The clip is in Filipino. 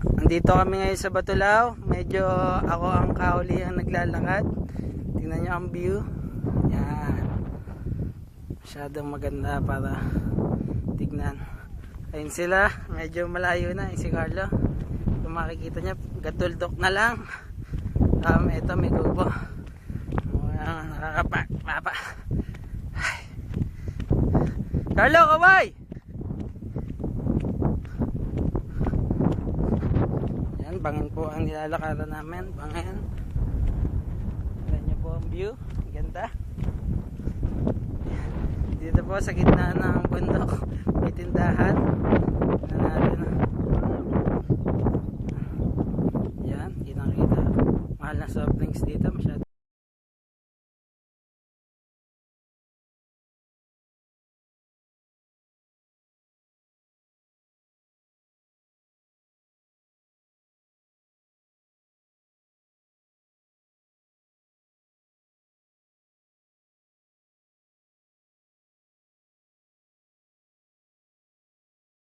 Andito kami ngayon sa Batulao. Medyo ako ang kahuli ang naglalakad. Tingnan nyo ang view. Yan. Masyadong maganda para tignan. Ayun sila. Medyo malayo na. Si Carlo. Kung makikita nyo, gatuldok na lang. Ito may kubo. Nakakapapa. Carlo, kaway! Yan, bangin po ang nilalakaran namin. Bangin. Tignan nyo po ang view. Ganda. Dito po sa gitna ng bundok may tindahan na natin.